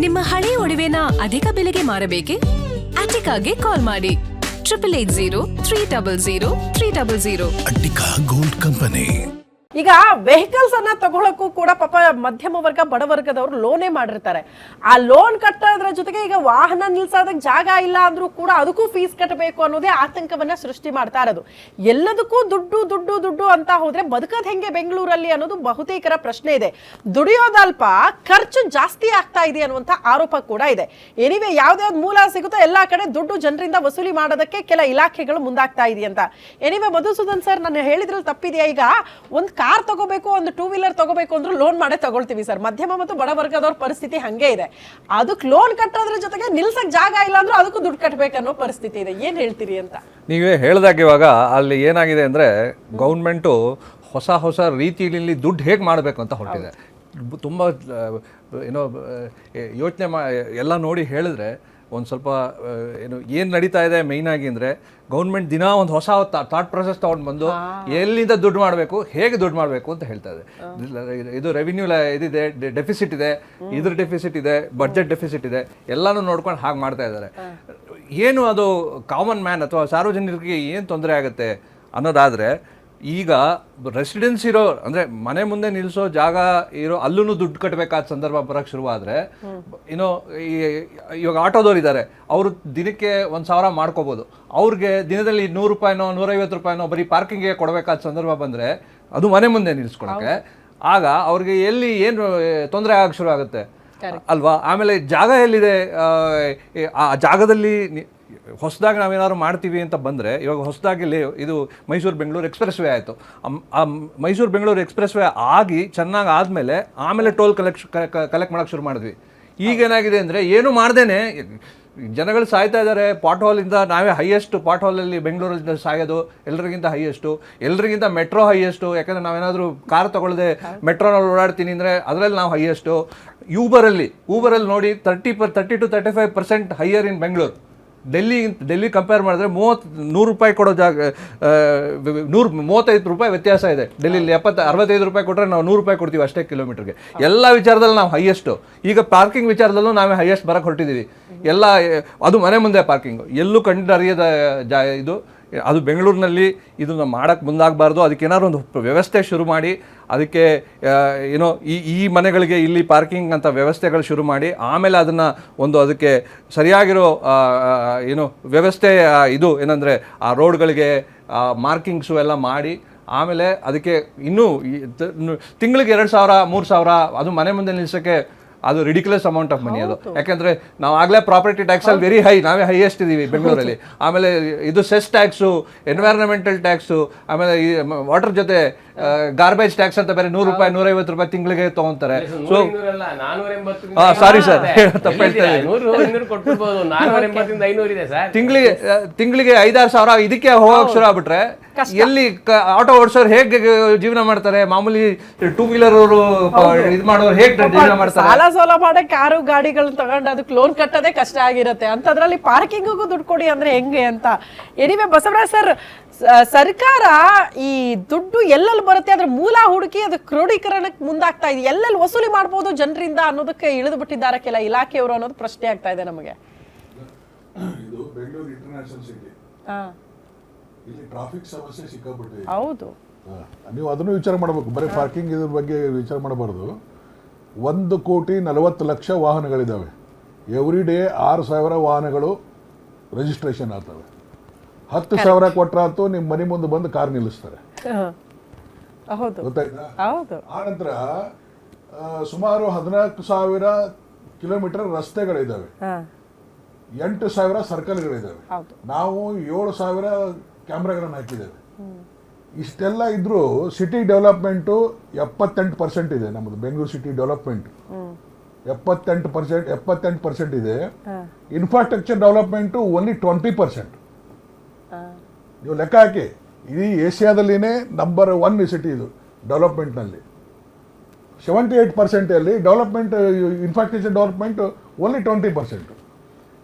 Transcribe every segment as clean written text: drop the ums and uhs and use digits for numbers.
ನಿಮ್ಮ ಹಳೆ ಒಡವೆನ ಅಧಿಕ ಬೆಲೆಗೆ ಮಾರಬೇಕೆ? ಅಟಿಕಾಗೆ ಕಾಲ್ ಮಾಡಿ 8803000300. Attica gold company. ಈಗ ವೆಹಿಕಲ್ಸ್ ಅನ್ನ ತಗೊಳಕ್ಕೂ ಕೂಡ ಪಾಪ ಮಧ್ಯಮ ವರ್ಗ ಬಡ ವರ್ಗದವರು ಲೋನೇ ಮಾಡಿರ್ತಾರೆ. ಆ ಲೋನ್ ಕಟ್ಟೋದ್ರ ಜೊತೆಗೆ ಈಗ ವಾಹನ ನಿಲ್ಸೋದಕ್ಕೆ ಜಾಗ ಇಲ್ಲ ಅಂದ್ರೂ ಕೂಡ ಅದಕ್ಕೂ ಫೀಸ್ ಕಟ್ಟಬೇಕು ಅನ್ನೋದೇ ಆತಂಕವನ್ನ ಸೃಷ್ಟಿ ಮಾಡ್ತಾ ಇರೋದು. ಎಲ್ಲದಕ್ಕೂ ದುಡ್ಡು ದುಡ್ಡು ದುಡ್ಡು ಅಂತ ಹೋದ್ರೆ ಬದುಕದ್ ಹೆಂಗೆ ಬೆಂಗಳೂರಲ್ಲಿ ಅನ್ನೋದು ಬಹುತೇಕರ ಪ್ರಶ್ನೆ ಇದೆ. ದುಡಿಯೋದಲ್ಪ ಖರ್ಚು ಜಾಸ್ತಿ ಆಗ್ತಾ ಇದೆ ಅನ್ನುವಂಥ ಆರೋಪ ಕೂಡ ಇದೆ. ಎನಿವೆ ಯಾವ್ದಾವ್ದು ಮೂಲ ಸಿಗುತ್ತೋ ಎಲ್ಲಾ ಕಡೆ ದುಡ್ಡು ಜನರಿಂದ ವಸೂಲಿ ಮಾಡೋದಕ್ಕೆ ಕೆಲ ಇಲಾಖೆಗಳು ಮುಂದಾಗ್ತಾ ಇದೆಯಂತ. ಎನಿವೆ ಮಧುಸೂದನ್ ಸರ್, ನಾನು ಹೇಳಿದ್ರಲ್ಲಿ ತಪ್ಪಿದೆಯಾ? ಈಗ ಒಂದು ಕಾರ್ ತಗೋಬೇಕು, ಒಂದು ಟೂ ವೀಲರ್ ತಗೋಬೇಕು ಅಂದ್ರೆ ಲೋನ್ ಮಾಡೇ ತಗೊಳ್ತೀವಿ ಸರ್. ಮಧ್ಯಮ ಮತ್ತು ಬಡ ವರ್ಗದವ್ರ ಪರಿಸ್ಥಿತಿ ಹಂಗೆ ಇದೆ. ಅದಕ್ಕೆ ಲೋನ್ ಕಟ್ಟೋದ್ರ ಜೊತೆಗೆ ನಿಲ್ಸಕ್ ಜಾಗ ಇಲ್ಲ ಅಂದ್ರೆ ಅದಕ್ಕೂ ದುಡ್ಡು ಕಟ್ಟಬೇಕನ್ನೋ ಪರಿಸ್ಥಿತಿ ಇದೆ. ಏನ್ ಹೇಳ್ತೀರಿ ಅಂತ ನೀವೇ ಹೇಳ್ದಾಗ ಇವಾಗ ಅಲ್ಲಿ ಏನಾಗಿದೆ ಅಂದ್ರೆ ಗೌರ್ಮೆಂಟು ಹೊಸ ಹೊಸ ರೀತಿಯಲ್ಲಿ ದುಡ್ಡು ಹೇಗೆ ಮಾಡಬೇಕು ಅಂತ ಹೊರಟಿದೆ. ತುಂಬ ಏನೋ ಯೋಚನೆ ಎಲ್ಲ ನೋಡಿ ಹೇಳಿದ್ರೆ ಒಂದು ಸ್ವಲ್ಪ ಏನು ನಡೀತಾ ಇದೆ ಮೇಯ್ನಾಗಿ ಅಂದರೆ ಗೌರ್ಮೆಂಟ್ ದಿನ ಒಂದು ಹೊಸ ಥಾಟ್ ಪ್ರೊಸೆಸ್ ತೊಗೊಂಡು ಬಂದು ಎಲ್ಲಿಂದ ದುಡ್ಡು ಮಾಡಬೇಕು, ಹೇಗೆ ದುಡ್ಡು ಮಾಡಬೇಕು ಅಂತ ಹೇಳ್ತಾ ಇದೆ. ಇದು ರೆವಿನ್ಯೂ ಇದಿದೆ, ಡೆಫಿಸಿಟ್ ಇದೆ, ಇದ್ರ ಡೆಫಿಸಿಟ್ ಇದೆ, ಬಡ್ಜೆಟ್ ಡೆಫಿಸಿಟ್ ಇದೆ, ಎಲ್ಲನೂ ನೋಡ್ಕೊಂಡು ಹಾಗೆ ಮಾಡ್ತಾ ಇದ್ದಾರೆ. ಏನು ಅದು ಕಾಮನ್ ಮ್ಯಾನ್ ಅಥವಾ ಸಾರ್ವಜನಿಕರಿಗೆ ಏನು ತೊಂದರೆ ಆಗುತ್ತೆ ಅನ್ನೋದಾದರೆ, ಈಗ ರೆಸಿಡೆನ್ಸ್ ಇರೋ ಅಂದರೆ ಮನೆ ಮುಂದೆ ನಿಲ್ಲಿಸೋ ಜಾಗ ಇರೋ ಅಲ್ಲೂ ದುಡ್ಡು ಕಟ್ಟಬೇಕಾದ ಸಂದರ್ಭ ಬರೋಕ್ಕೆ ಶುರುವಾದರೆ, ಇವಾಗ ಆಟೋದವ್ರು ಇದ್ದಾರೆ, ಅವರು ದಿನಕ್ಕೆ 1,000 ಮಾಡ್ಕೋಬೋದು. ಅವ್ರಿಗೆ ದಿನದಲ್ಲಿ 100 ರೂಪಾಯಿನೋ 150 ರೂಪಾಯಿನೋ ಬರೀ ಪಾರ್ಕಿಂಗ್ಗೆ ಕೊಡಬೇಕಾದ ಸಂದರ್ಭ ಬಂದರೆ, ಅದು ಮನೆ ಮುಂದೆ ನಿಲ್ಲಿಸ್ಕೊಳಕ್ಕೆ, ಆಗ ಅವ್ರಿಗೆ ಎಲ್ಲಿ ಏನು ತೊಂದರೆ ಆಗಕ್ಕೆ ಶುರು ಆಗುತ್ತೆ ಅಲ್ವಾ? ಆಮೇಲೆ ಜಾಗ ಎಲ್ಲಿದೆ, ಆ ಜಾಗದಲ್ಲಿ ಹೊಸದಾಗಿ ನಾವೇನಾದ್ರು ಮಾಡ್ತೀವಿ ಅಂತ ಬಂದರೆ, ಇವಾಗ ಹೊಸದಾಗಿ ಇದು ಮೈಸೂರು ಬೆಂಗಳೂರು ಎಕ್ಸ್ಪ್ರೆಸ್ ವೇ ಆಯಿತು. ಆ ಮೈಸೂರು ಬೆಂಗಳೂರು ಎಕ್ಸ್ಪ್ರೆಸ್ ವೇ ಆಗಿ ಚೆನ್ನಾಗಿ ಆಮೇಲೆ ಟೋಲ್ ಕಲೆಕ್ಟ್ ಮಾಡೋಕ್ಕೆ ಶುರು ಮಾಡಿದ್ವಿ. ಈಗೇನಾಗಿದೆ ಅಂದರೆ ಏನು ಮಾಡ್ದೇನೆ ಜನಗಳು ಸಾಯ್ತಾ ಇದ್ದಾರೆ. ಪಾಟ್ ಹೋಲಿಂದ ನಾವೇ ಹೈಯೆಸ್ಟ್ ಪಾಟ್ ಹೋಲಲ್ಲಿ ಬೆಂಗಳೂರಲ್ಲಿ ಸಾಯೋದು ಎಲ್ರಿಗಿಂತ ಹೈಯೆಸ್ಟು, ಎಲ್ರಿಗಿಂತ ಮೆಟ್ರೋ ಹೈಯೆಸ್ಟು. ಯಾಕಂದರೆ ನಾವೇನಾದರೂ ಕಾರ್ ತೊಗೊಳ್ಳದೆ ಮೆಟ್ರೋನಲ್ಲಿ ಓಡಾಡ್ತೀನಿ ಅಂದರೆ ಅದರಲ್ಲಿ ನಾವು ಹೈಯೆಸ್ಟು. ಊಬರಲ್ಲಿ ನೋಡಿ 30 to 35% higher in Bengaluru. Delhi compare ಮಾಡಿದ್ರೆ 100 ರೂಪಾಯಿ ಕೊಡೋ ಜಾಗ 135 ರೂಪಾಯಿ ವ್ಯತ್ಯಾಸ ಇದೆ. ಡೆಲ್ಲಿಲಿ 65 ರೂಪಾಯಿ ಕೊಟ್ಟರೆ ನಾವು 100 ರೂಪಾಯಿ ಕೊಡ್ತೀವಿ ಅಷ್ಟೇ ಕಿಲೋಮೀಟರ್ಗೆ. ಎಲ್ಲ ವಿಚಾರದಲ್ಲಿ ನಾವು ಹೈಯೆಸ್ಟು. ಈಗ ಪಾರ್ಕಿಂಗ್ ವಿಚಾರದಲ್ಲೂ ನಾವೇ ಹೈಯೆಸ್ಟ್ ಬರೋಕ್ಕೆ ಹೊರಟಿದ್ದೀವಿ. ಎಲ್ಲ ಅದು ಮನೆ ಮುಂದೆ ಪಾರ್ಕಿಂಗು ಎಲ್ಲೂ ಕಂಡರಿಯದ ಇದು. ಅದು ಬೆಂಗಳೂರಿನಲ್ಲಿ ಇದನ್ನು ಮಾಡೋಕ್ಕೆ ಮುಂದಾಗಬಾರ್ದು. ಅದಕ್ಕೇನಾದ್ರು ಒಂದು ವ್ಯವಸ್ಥೆ ಶುರು ಮಾಡಿ, ಅದಕ್ಕೆ ಏನೋ ಈ ಮನೆಗಳಿಗೆ ಇಲ್ಲಿ ಪಾರ್ಕಿಂಗ್ ಅಂತ ವ್ಯವಸ್ಥೆಗಳು ಶುರು ಮಾಡಿ, ಆಮೇಲೆ ಅದನ್ನು ಅದಕ್ಕೆ ಸರಿಯಾಗಿರೋ ಏನು ವ್ಯವಸ್ಥೆ ಇದು ಏನಂದರೆ ಆ ರೋಡ್ಗಳಿಗೆ ಮಾರ್ಕಿಂಗ್ಸು ಎಲ್ಲ ಮಾಡಿ, ಆಮೇಲೆ ಅದಕ್ಕೆ ಇನ್ನೂ ತಿಂಗಳಿಗೆ 2,000 3,000 ಅದು ಮನೆ ಮುಂದೆ ನಿಲ್ಸೋಕ್ಕೆ ಅದು ರಿಡಿಕ್ಯುಲಸ್ ಅಮೌಂಟ್ ಆಫ್ ಮನಿ ಅದು. ಯಾಕೆಂದರೆ ನಾವು ಆಗಲೇ ಪ್ರಾಪರ್ಟಿ ಟ್ಯಾಕ್ಸಲ್ಲಿ ವೆರಿ ಹೈ, ನಾವೇ ಹೈಯೆಸ್ಟ್ ಇದ್ದೀವಿ ಬೆಂಗಳೂರಲ್ಲಿ. ಆಮೇಲೆ ಇದು ಸೆಸ್ ಟ್ಯಾಕ್ಸು, ಎನ್ವೈರನ್ಮೆಂಟಲ್ ಟ್ಯಾಕ್ಸು, ಆಮೇಲೆ ಈ ವಾಟರ್ ಜೊತೆ ಗಾರ್ಬೇಜ್ ಟ್ಯಾಕ್ಸ್ ಅಂತ ಬೇರೆ 100 ರೂಪಾಯಿ 150 ರೂಪಾಯಿ ತಿಂಗಳಿಗೆ ತೊಗೊತಾರೆ. ಸೊ ಸಾರಿ ಸರ್, ತಪ್ಪು ಹೇಳ್ತಾ ತಿಂಗಳಿಗೆ 5-6 ಸಾವಿರ ಇದಕ್ಕೆ ಹೋಗೋಕೆ ಶುರು ಆಗ್ಬಿಟ್ರೆ ಎಲ್ಲಿ ಆಟೋ ಓಡಿಸೋರು ಹೇಗೆ ಜೀವನ ಮಾಡ್ತಾರೆ? ಮಾಮೂಲಿ ಟೂ ವೀಲರ್ ಅವರು ಇದು ಮಾಡೋರು ಹೇಗೆ ಜೀವನ ಮಾಡ್ತಾರೆ? ಸಾಲ ಸೋಲ ಮಾಡೋ ಕಾರು ಗಾಡಿಗಳನ್ನ ತಗೊಂಡು ಅದಕ್ಕೆ ಲೋನ್ ಕಟ್ಟೋದೇ ಕಷ್ಟ ಆಗಿರುತ್ತೆ. ಅಂತದ್ರಲ್ಲಿ ಪಾರ್ಕಿಂಗಿಗೂ ದುಡ್ಡು ಕೊಡಿ ಅಂದ್ರೆ ಹೆಂಗೆ ಅಂತ. ಎನಿವೆ ಬಸವರಾಜ್ ಸರ್, ಸರ್ಕಾರ ಈ ದುಡ್ಡು ಎಲ್ಲೆಲ್ಲಿ ಬರುತ್ತೆ ಅದ್ರ ಮೂಲ ಹುಡುಕಿ ಅದು ಕ್ರೋಢೀಕರಣಕ್ಕೆ ಮುಂದಾಗ್ತಾ ಇದೆ. ಎಲ್ಲೆಲ್ಲಿ ವಸೂಲಿ ಮಾಡ್ಬೋದು ಜನರಿಂದ ಅನ್ನೋದಕ್ಕೆ ಇಳಿದು ಬಿಟ್ಟಿದ್ದಾರೆ ಕೆಲ ಇಲಾಖೆಯವರು ಅನ್ನೋದು ಪ್ರಶ್ನೆ ಆಗ್ತಾ ಇದೆ ನಮಗೆ. ಇದು ಬೆಂಗಳೂರು ಇಂಟರ್ನ್ಯಾಷನಲ್ ಸಿಟಿ, ಇಲ್ಲಿ ಟ್ರಾಫಿಕ್ ಸಮಸ್ಯೆ ಸಿಕ್ಕಾಪಟ್ಟೆ. ಹೌದು, ನೀವು ಅದನ್ನು ವಿಚಾರ ಮಾಡಬೇಕು. ಬರೀ ಪಾರ್ಕಿಂಗ್ ಇದ್ರ ಬಗ್ಗೆ ವಿಚಾರ ಮಾಡಬಾರ್ದು. 1,40,00,000 ವಾಹನಗಳಿದ್ದಾವೆ. ಎವ್ರಿ ಡೇ 6,000 ವಾಹನಗಳು ರಿಜಿಸ್ಟ್ರೇಷನ್ ಆಗ್ತವೆ. 10,000 ಕೊಟ್ಟರಾತು ನಿಮ್ಮ ಮನೆ ಮುಂದೆ ಬಂದು ಕಾರ್ ನಿಲ್ಲಿಸ್ತಾರೆ. ಗೊತ್ತಾಯ್ತಾ? ಆ ನಂತರ ಸುಮಾರು 14,000 ಕಿಲೋಮೀಟರ್ ರಸ್ತೆಗಳಿದ್ದಾವೆ, 8,000 ಸರ್ಕಲ್ಗಳಿದ್ದಾವೆ. ನಾವು 7,000 ಕ್ಯಾಮ್ರಾಗಳನ್ನು ಹಾಕಿದ್ದೇವೆ. ಇಷ್ಟೆಲ್ಲ ಇದ್ರೂ ಸಿಟಿ ಡೆವಲಪ್ಮೆಂಟು 78% ಇದೆ. ನಮ್ಮದು ಬೆಂಗಳೂರು ಸಿಟಿ ಡೆವಲಪ್ಮೆಂಟ್ 78% ಇದೆ. Infrastructure development only 20%. ನೀವು ಲೆಕ್ಕ ಹಾಕಿ, ಇಡೀ ಏಷ್ಯಾದಲ್ಲಿನೇ ನಂಬರ್ 1 ಸಿಟಿ ಇದು ಡೆವಲಪ್ಮೆಂಟ್ನಲ್ಲಿ. 78% ಅಲ್ಲಿ ಡೆವಲಪ್ಮೆಂಟ್, ಇನ್ಫ್ರಾಸ್ಟ್ರಕ್ಚರ್ ಡೆವಲಪ್ಮೆಂಟ್ ಓನ್ಲಿ 20%.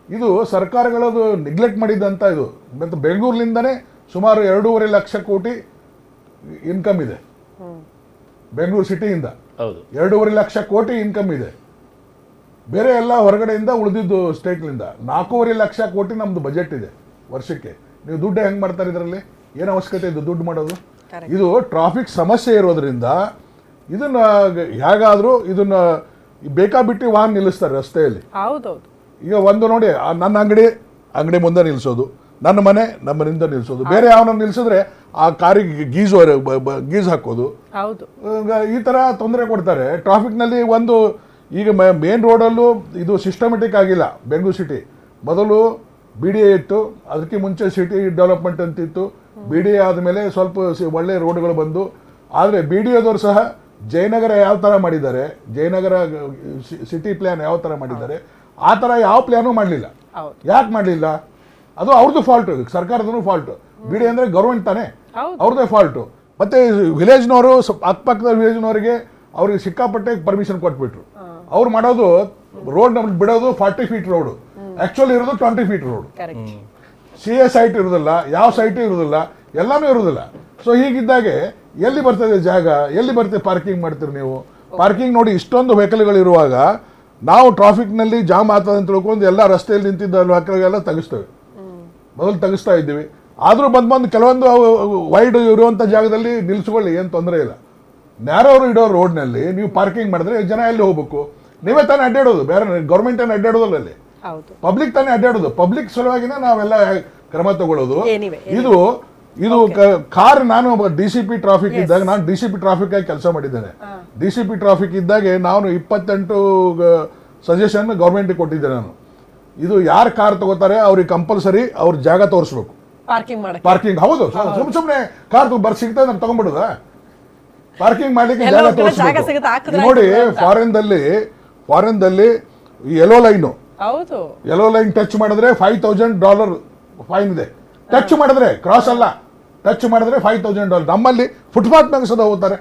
ಇದು ಸರ್ಕಾರಗಳದು ನೆಗ್ಲೆಕ್ಟ್ ಮಾಡಿದ್ದಂಥ ಇದು. ಮತ್ತು ಬೆಂಗಳೂರಿನಿಂದನೇ ಸುಮಾರು 2.5 ಲಕ್ಷ ಕೋಟಿ ಇನ್ಕಮ್ ಇದೆ. ಬೆಂಗಳೂರು ಸಿಟಿಯಿಂದ 2.5 ಲಕ್ಷ ಕೋಟಿ ಇನ್ಕಮ್ ಇದೆ. ಬೇರೆ ಎಲ್ಲ ಹೊರಗಡೆಯಿಂದ ಉಳಿದಿದ್ದು ಸ್ಟೇಟ್ನಿಂದ 4.5 ಲಕ್ಷ ಕೋಟಿ ನಮ್ದು ಬಜೆಟ್ ಇದೆ ವರ್ಷಕ್ಕೆ. ನೀವು ದುಡ್ಡು ಹೆಂಗೆ ಮಾಡ್ತಾರೆ ಇದರಲ್ಲಿ? ಏನು ಅವಶ್ಯಕತೆ ಇದೆ ದುಡ್ಡು ಮಾಡೋದು? ಇದು ಟ್ರಾಫಿಕ್ ಸಮಸ್ಯೆ ಇರೋದ್ರಿಂದ ಇದನ್ನ ಹೇಗಾದರೂ ಇದನ್ನ ಬೇಕಾಬಿಟ್ಟು ವಾಹನ ನಿಲ್ಲಿಸ್ತಾರೆ ರಸ್ತೆಯಲ್ಲಿ. ಹೌದೌದು. ಈಗ ಒಂದು ನೋಡಿ, ನನ್ನ ಅಂಗಡಿ ಮುಂದೆ ನಿಲ್ಲಿಸೋದು, ನನ್ನ ಮನೆಯಿಂದ ನಿಲ್ಲಿಸೋದು, ಬೇರೆ ಯಾವನ ನಿಲ್ಲಿಸಿದ್ರೆ ಆ ಕಾರಿಗೆ ಗೀಸ್ ಹಾಕೋದು, ಹೌದು, ಈ ಥರ ತೊಂದರೆ ಕೊಡ್ತಾರೆ ಟ್ರಾಫಿಕ್ನಲ್ಲಿ. ಒಂದು ಈಗ ಮೇನ್ ರೋಡಲ್ಲೂ ಇದು ಸಿಸ್ಟಮೆಟಿಕ್ ಆಗಿಲ್ಲ. ಬೆಂಗಳೂರು ಸಿಟಿ ಮೊದಲು BDA ಇತ್ತು, ಅದಕ್ಕೆ ಮುಂಚೆ ಸಿಟಿ ಡೆವಲಪ್ಮೆಂಟ್ ಅಂತಿತ್ತು. BDA ಆದಮೇಲೆ ಸ್ವಲ್ಪ ಒಳ್ಳೆ ರೋಡ್ಗಳು ಬಂದು, ಆದರೆ BDAದವರು ಸಹ ಜಯನಗರ ಯಾವ ಥರ ಮಾಡಿದ್ದಾರೆ, ಜಯನಗರ ಸಿಟಿ ಪ್ಲ್ಯಾನ್ ಯಾವ ಥರ ಮಾಡಿದ್ದಾರೆ, ಆ ಥರ ಯಾವ ಪ್ಲ್ಯಾನು ಮಾಡಲಿಲ್ಲ. ಯಾಕೆ ಮಾಡಲಿಲ್ಲ? ಅದು ಅವ್ರದ್ದು ಫಾಲ್ಟು, ಸರ್ಕಾರದೂ ಫಾಲ್ಟು. BDA ಅಂದರೆ ಗೌರ್ಮೆಂಟ್ ತಾನೇ, ಅವ್ರದ್ದೇ ಫಾಲ್ಟು. ಮತ್ತು ವಿಲೇಜ್ನವರು, ಅಕ್ಕಪಕ್ಕದ ವಿಲೇಜ್ನವರಿಗೆ ಅವ್ರಿಗೆ ಸಿಕ್ಕಾಪಟ್ಟೆ ಪರ್ಮಿಷನ್ ಕೊಟ್ಬಿಟ್ರು. ಅವ್ರು ಮಾಡೋದು ರೋಡ್ ನಮ್ಗೆ ಬಿಡೋದು 40 ಫೀಟ್ ರೋಡು, ಆ್ಯಕ್ಚುಲಿ ಇರೋದು 20 ಫೀಟ್ ರೋಡು. CA ಸೈಟ್ ಇರೋದಿಲ್ಲ, ಯಾವ ಸೈಟು ಇರೋದಿಲ್ಲ, ಎಲ್ಲನೂ ಇರೋದಿಲ್ಲ. ಸೊ ಹೀಗಿದ್ದಾಗೆ ಎಲ್ಲಿ ಬರ್ತದೆ ಜಾಗ, ಎಲ್ಲಿ ಬರ್ತದೆ ಪಾರ್ಕಿಂಗ್ ಮಾಡ್ತೀರಿ ನೀವು? ಪಾರ್ಕಿಂಗ್ ನೋಡಿ, ಇಷ್ಟೊಂದು ವೆಹಿಕಲ್ಗಳಿರುವಾಗ ನಾವು ಟ್ರಾಫಿಕ್ನಲ್ಲಿ ಜಾಮ್ ಆಗ್ತದೆ ಅಂತ ತಿಳ್ಕೊಂಡು ಎಲ್ಲ ರಸ್ತೆಯಲ್ಲಿ ನಿಂತಿದ್ದ ವೆಹಿಕಲ್ಗೆಲ್ಲ ತೆಗಿಸ್ತೇವೆ. ಮೊದಲು ತೆಗಿಸ್ತಾ ಇದ್ದೀವಿ. ಆದರೂ ಬಂದು ಕೆಲವೊಂದು ವೈಡ್ ಇರುವಂಥ ಜಾಗದಲ್ಲಿ ನಿಲ್ಲಿಸ್ಕೊಳ್ಳಿ, ಏನು ತೊಂದರೆ ಇಲ್ಲ. ನ್ಯಾರೋರು ಇಡೋ ರೋಡ್ನಲ್ಲಿ ನೀವು ಪಾರ್ಕಿಂಗ್ ಮಾಡಿದ್ರೆ ಜನ ಎಲ್ಲಿ ಹೋಗ್ಬೇಕು? ನೀವೇ ತಾನೇ ಅಡ್ಡಾಡೋದು, ಬೇರೆ ಗೌರ್ಮೆಂಟ್ ಏನು ಅಡ್ಡಾಡೋದಲ್ಲ, ಅಲ್ಲಿ ಪಬ್ಲಿಕ್ ತಾನೇ ಅಡ್ಡಾಡೋದು. ಪಬ್ಲಿಕ್ ಸಲುವಾಗಿನೇ ನಾವೆಲ್ಲ ಕ್ರಮ ತಗೊಳ್ಳೋದು. ಇದು ಕಾರ್, ನಾನು DCP ಟ್ರಾಫಿಕ್ ಇದ್ದಾಗ, ನಾನು DCP ಟ್ರಾಫಿಕ್ ಆಗಿ ಕೆಲಸ ಮಾಡಿದ್ದೇನೆ. DCP ಟ್ರಾಫಿಕ್ ಇದ್ದಾಗೆ ನಾನು 28 ಸಜೆಷನ್ ಗೌರ್ಮೆಂಟಿಗೆ ಕೊಟ್ಟಿದ್ದೆ ನಾನು. ಇದು ಯಾರು ಕಾರ್ ತಗೋತಾರೆ ಅವ್ರಿಗೆ ಕಂಪಲ್ಸರಿ ಅವ್ರ ಜಾಗ ತೋರಿಸ್ಬೇಕು ಪಾರ್ಕಿಂಗ್. ಹೌದು, ಸುಮ್ಮನೆ ಕಾರ್ ಸಿಗ್ತದೆ ನಾವು ತಗೊಂಡ್ಬಿಡುದ? ಪಾರ್ಕಿಂಗ್ ಮಾಡ್ಲಿಕ್ಕೆ ಜಾಗ ತೋರಿಸ್ಬೇಕು. ನೋಡಿ, ಫಾರಿನ್ದಲ್ಲಿ ಯೆಲ್ಲೋ ಲೈನ್ ಟಚ್ ಮಾಡಿದ್ರೆ $5,000 ಫೈನ್ ಇದೆ. ಟಚ್ ಮಾಡಿದ್ರೆ, ಕ್ರಾಸ್ ಅಲ್ಲ, ಟಚ್ ಮಾಡಿದ್ರೆ $5,000. ನಮ್ಮಲ್ಲಿ ಫುಟ್ಪಾತ್ ಮ್ಯಾಗ ಸದಾ ಹೋಗ್ತಾರೆ.